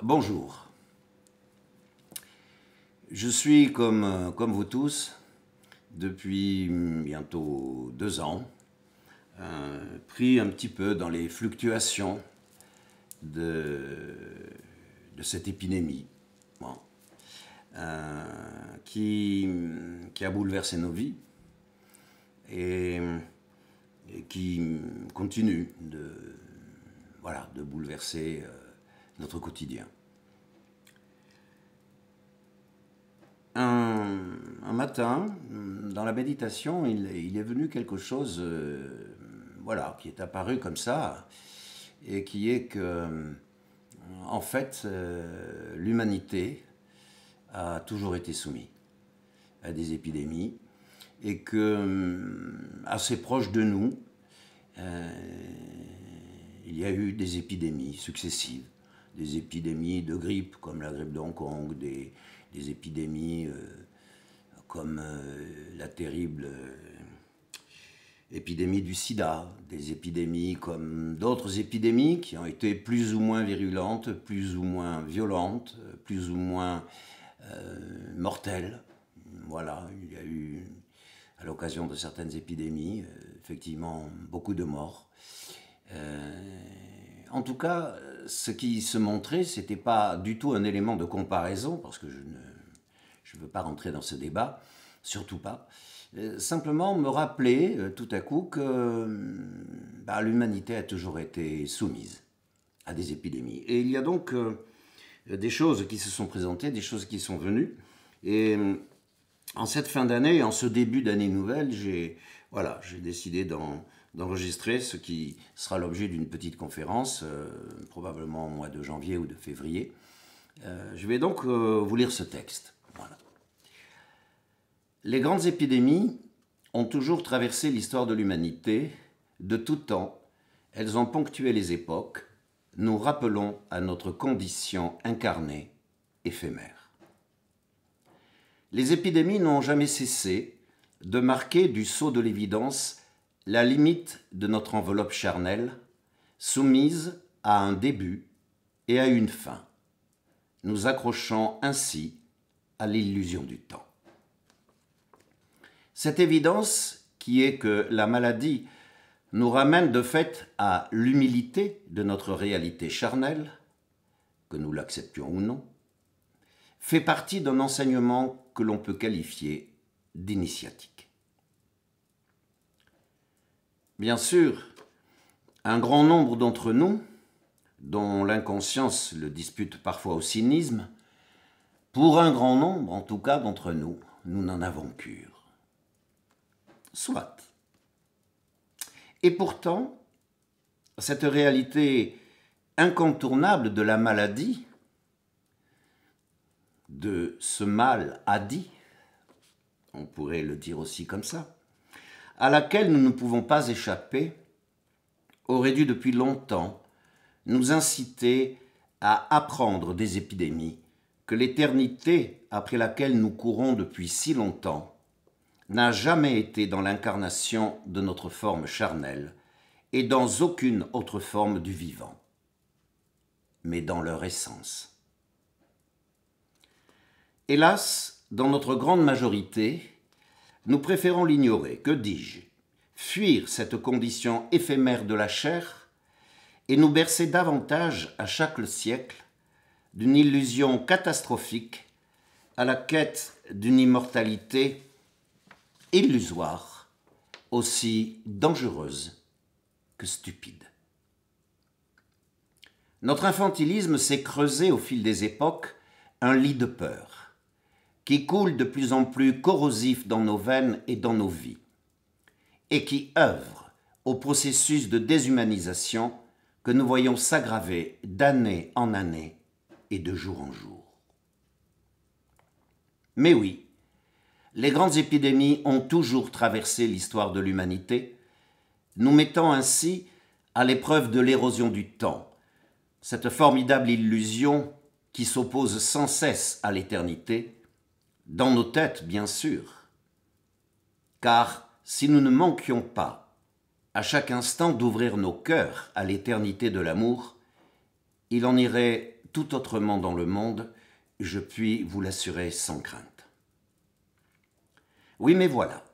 Bonjour. Je suis comme vous tous, depuis bientôt 2 ans, pris un petit peu dans les fluctuations de, de cette épidémie bon, qui a bouleversé nos vies et qui continue de bouleverser notre quotidien. Un matin, dans la méditation, il est venu quelque chose qui est apparu comme ça, et qui est que, en fait, l'humanité a toujours été soumise à des épidémies, et que, assez proche de nous, il y a eu des épidémies successives, des épidémies de grippe, comme la grippe de Hong Kong, des épidémies comme la terrible épidémie du sida, des épidémies comme d'autres épidémies qui ont été plus ou moins virulentes, plus ou moins violentes, plus ou moins mortelles. Voilà, il y a eu, à l'occasion de certaines épidémies, effectivement, beaucoup de morts. En tout cas, ce qui se montrait, ce n'était pas du tout un élément de comparaison, parce que je ne veux pas rentrer dans ce débat, surtout pas. Simplement me rappeler tout à coup que l'humanité a toujours été soumise à des épidémies. Et il y a donc des choses qui se sont présentées, des choses qui sont venues. Et en cette fin d'année, en ce début d'année nouvelle, j'ai décidé d'enregistrer ce qui sera l'objet d'une petite conférence, probablement au mois de janvier ou de février. Je vais donc vous lire ce texte. Voilà. Les grandes épidémies ont toujours traversé l'histoire de l'humanité. De tout temps, elles ont ponctué les époques, nous rappelant à notre condition incarnée, éphémère. Les épidémies n'ont jamais cessé de marquer du sceau de l'évidence la limite de notre enveloppe charnelle, soumise à un début et à une fin, nous accrochant ainsi à l'illusion du temps. Cette évidence qui est que la maladie nous ramène de fait à l'humilité de notre réalité charnelle, que nous l'acceptions ou non, fait partie d'un enseignement que l'on peut qualifier d'initiatique. Bien sûr, un grand nombre d'entre nous, dont l'inconscience le dispute parfois au cynisme, pour un grand nombre, en tout cas d'entre nous, nous n'en avons cure. Soit. Et pourtant, cette réalité incontournable de la maladie, de ce mal adi, on pourrait le dire aussi comme ça, à laquelle nous ne pouvons pas échapper, aurait dû depuis longtemps nous inciter à apprendre des épidémies que l'éternité après laquelle nous courons depuis si longtemps n'a jamais été dans l'incarnation de notre forme charnelle et dans aucune autre forme du vivant, mais dans leur essence. Hélas, dans notre grande majorité, nous préférons l'ignorer, que dis-je, fuir cette condition éphémère de la chair et nous bercer davantage à chaque siècle d'une illusion catastrophique à la quête d'une immortalité illusoire, aussi dangereuse que stupide. Notre infantilisme s'est creusé au fil des époques un lit de peur, qui coule de plus en plus corrosif dans nos veines et dans nos vies, et qui œuvre au processus de déshumanisation que nous voyons s'aggraver d'année en année et de jour en jour. Mais oui, les grandes épidémies ont toujours traversé l'histoire de l'humanité, nous mettant ainsi à l'épreuve de l'érosion du temps, cette formidable illusion qui s'oppose sans cesse à l'éternité, dans nos têtes bien sûr. Car si nous ne manquions pas à chaque instant d'ouvrir nos cœurs à l'éternité de l'amour, il en irait tout autrement dans le monde, je puis vous l'assurer sans crainte. Oui, mais voilà.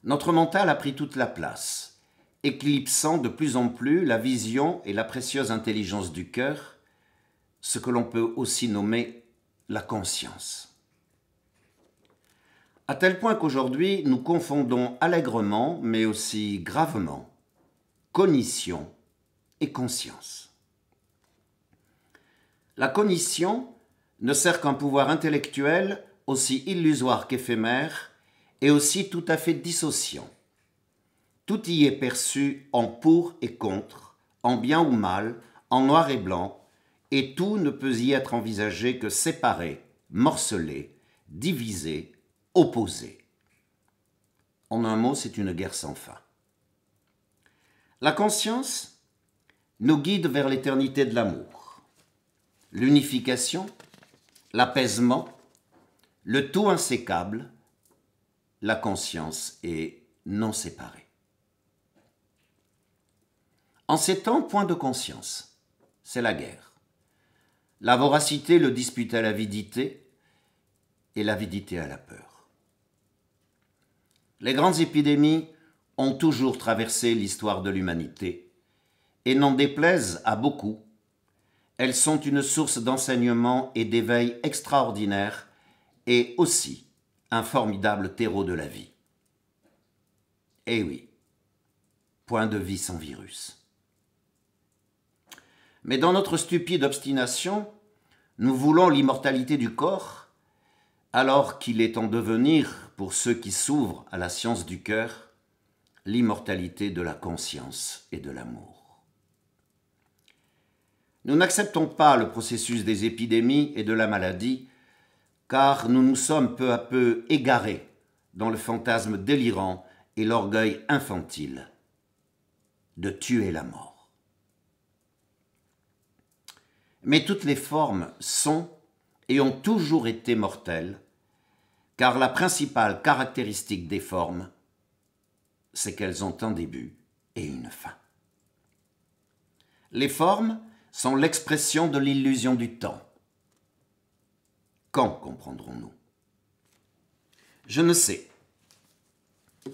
Notre mental a pris toute la place, éclipsant de plus en plus la vision et la précieuse intelligence du cœur, ce que l'on peut aussi nommer la conscience. À tel point qu'aujourd'hui, nous confondons allègrement, mais aussi gravement, cognition et conscience. La cognition ne sert qu'un pouvoir intellectuel aussi illusoire qu'éphémère et aussi tout à fait dissociant. Tout y est perçu en pour et contre, en bien ou mal, en noir et blanc, et tout ne peut y être envisagé que séparé, morcelé, divisé, opposé. En un mot, c'est une guerre sans fin. La conscience nous guide vers l'éternité de l'amour, l'unification, l'apaisement, le tout insécable, la conscience est non séparée. En ces temps, point de conscience, c'est la guerre. La voracité le dispute à l'avidité et l'avidité à la peur. Les grandes épidémies ont toujours traversé l'histoire de l'humanité et n'en déplaisent à beaucoup, elles sont une source d'enseignement et d'éveil extraordinaire et aussi un formidable terreau de la vie. Eh oui, point de vie sans virus. Mais dans notre stupide obstination, nous voulons l'immortalité du corps, alors qu'il est en devenir, pour ceux qui s'ouvrent à la science du cœur, l'immortalité de la conscience et de l'amour. Nous n'acceptons pas le processus des épidémies et de la maladie, car nous nous sommes peu à peu égarés dans le fantasme délirant et l'orgueil infantile de tuer la mort. Mais toutes les formes sont et ont toujours été mortelles, car la principale caractéristique des formes, c'est qu'elles ont un début et une fin. Les formes sont l'expression de l'illusion du temps. Quand comprendrons-nous? Je ne sais.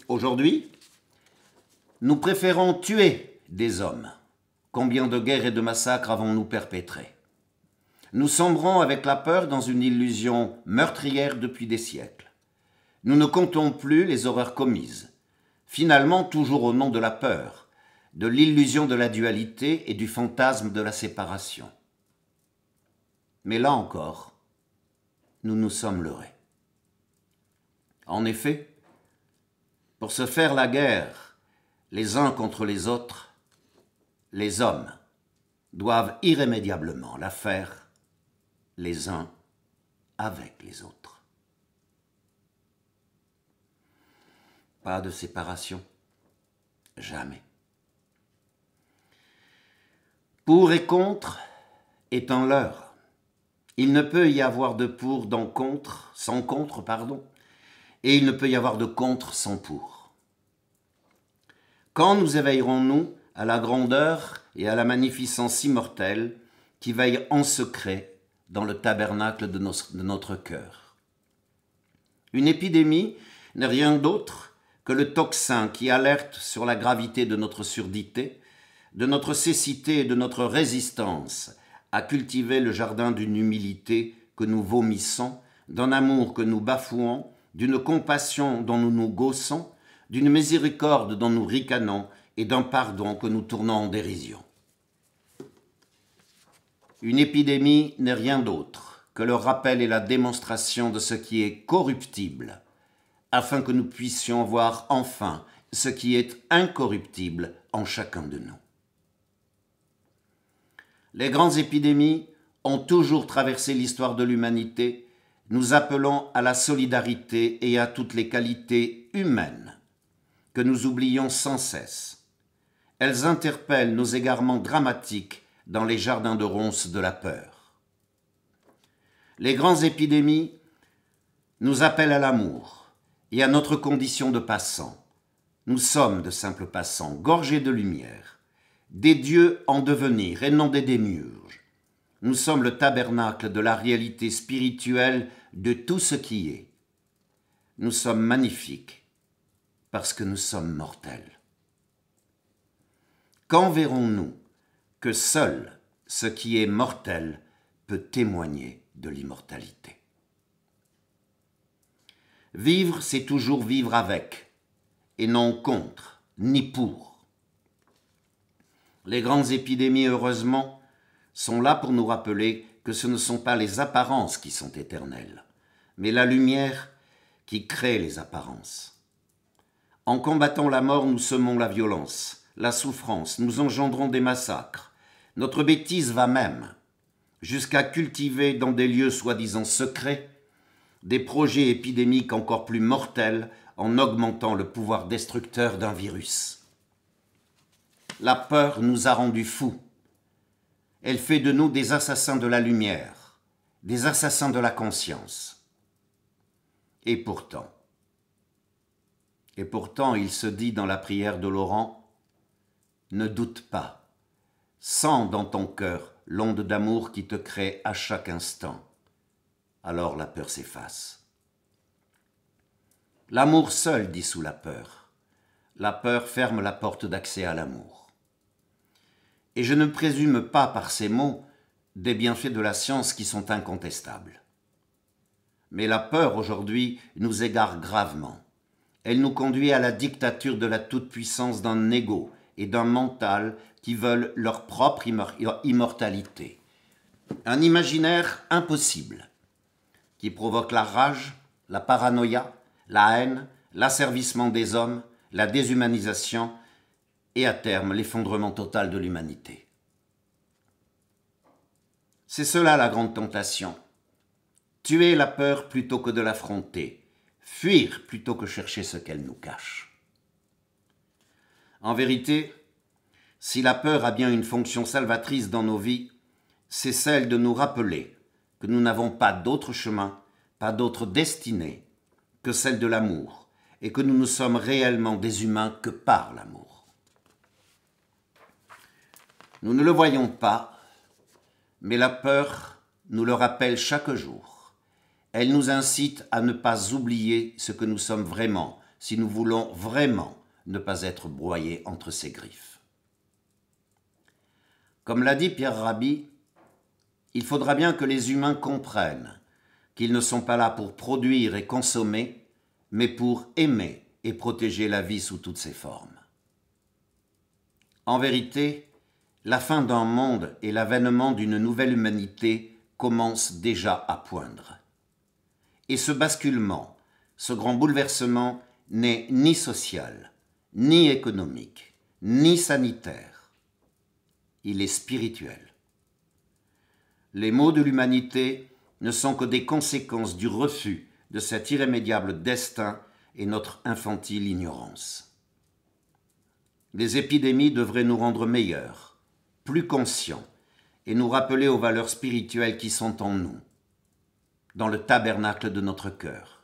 Aujourd'hui, nous préférons tuer des hommes. Combien de guerres et de massacres avons-nous perpétrés? Nous sombrons avec la peur dans une illusion meurtrière depuis des siècles. Nous ne comptons plus les horreurs commises, finalement toujours au nom de la peur, de l'illusion de la dualité et du fantasme de la séparation. Mais là encore, nous nous sommes leurrés. En effet, pour se faire la guerre les uns contre les autres, les hommes doivent irrémédiablement la faire les uns avec les autres. Pas de séparation, jamais. Pour et contre est un leurre. Il ne peut y avoir de pour sans contre, et il ne peut y avoir de contre sans pour. Quand nous éveillerons-nous à la grandeur et à la magnificence immortelle qui veille en secret dans le tabernacle de notre cœur? Une épidémie n'est rien d'autre que le tocsin qui alerte sur la gravité de notre surdité, de notre cécité et de notre résistance à cultiver le jardin d'une humilité que nous vomissons, d'un amour que nous bafouons, d'une compassion dont nous nous gaussons, d'une miséricorde dont nous ricanons et d'un pardon que nous tournons en dérision. Une épidémie n'est rien d'autre que le rappel et la démonstration de ce qui est corruptible, afin que nous puissions voir enfin ce qui est incorruptible en chacun de nous. Les grandes épidémies ont toujours traversé l'histoire de l'humanité, nous appelant à la solidarité et à toutes les qualités humaines que nous oublions sans cesse. Elles interpellent nos égarements dramatiques dans les jardins de ronces de la peur. Les grandes épidémies nous appellent à l'amour et à notre condition de passants. Nous sommes de simples passants, gorgés de lumière, des dieux en devenir et non des démiurges. Nous sommes le tabernacle de la réalité spirituelle de tout ce qui est. Nous sommes magnifiques parce que nous sommes mortels. Quand verrons-nous que seul ce qui est mortel peut témoigner de l'immortalité? Vivre, c'est toujours vivre avec, et non contre, ni pour. Les grandes épidémies, heureusement, sont là pour nous rappeler que ce ne sont pas les apparences qui sont éternelles, mais la lumière qui crée les apparences. En combattant la mort, nous semons la violence, la souffrance, nous engendrons des massacres. Notre bêtise va même jusqu'à cultiver dans des lieux soi-disant secrets des projets épidémiques encore plus mortels en augmentant le pouvoir destructeur d'un virus. La peur nous a rendus fous. Elle fait de nous des assassins de la lumière, des assassins de la conscience. Et pourtant, il se dit dans la prière de Laurent, « Ne doute pas, sens dans ton cœur l'onde d'amour qui te crée à chaque instant. » Alors la peur s'efface. L'amour seul dissout la peur. La peur ferme la porte d'accès à l'amour. Et je ne présume pas par ces mots des bienfaits de la science qui sont incontestables. Mais la peur aujourd'hui nous égare gravement. Elle nous conduit à la dictature de la toute-puissance d'un ego et d'un mental qui veulent leur propre immortalité. Un imaginaire impossible qui provoque la rage, la paranoïa, la haine, l'asservissement des hommes, la déshumanisation et à terme l'effondrement total de l'humanité. C'est cela la grande tentation. Tuer la peur plutôt que de l'affronter, fuir plutôt que chercher ce qu'elle nous cache. En vérité, si la peur a bien une fonction salvatrice dans nos vies, c'est celle de nous rappeler que nous n'avons pas d'autre chemin, pas d'autre destinée que celle de l'amour, et que nous ne sommes réellement des humains que par l'amour. Nous ne le voyons pas, mais la peur nous le rappelle chaque jour. Elle nous incite à ne pas oublier ce que nous sommes vraiment, si nous voulons vraiment ne pas être broyés entre ses griffes. Comme l'a dit Pierre Rabhi, il faudra bien que les humains comprennent qu'ils ne sont pas là pour produire et consommer, mais pour aimer et protéger la vie sous toutes ses formes. En vérité, la fin d'un monde et l'avènement d'une nouvelle humanité commencent déjà à poindre. Et ce basculement, ce grand bouleversement n'est ni social, ni économique, ni sanitaire. Il est spirituel. Les maux de l'humanité ne sont que des conséquences du refus de cet irrémédiable destin et notre infantile ignorance. Les épidémies devraient nous rendre meilleurs, plus conscients, et nous rappeler aux valeurs spirituelles qui sont en nous, dans le tabernacle de notre cœur.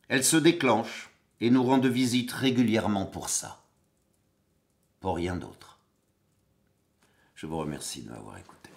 Elles se déclenchent et nous rendent visite régulièrement pour ça, pour rien d'autre. Je vous remercie de m'avoir écouté.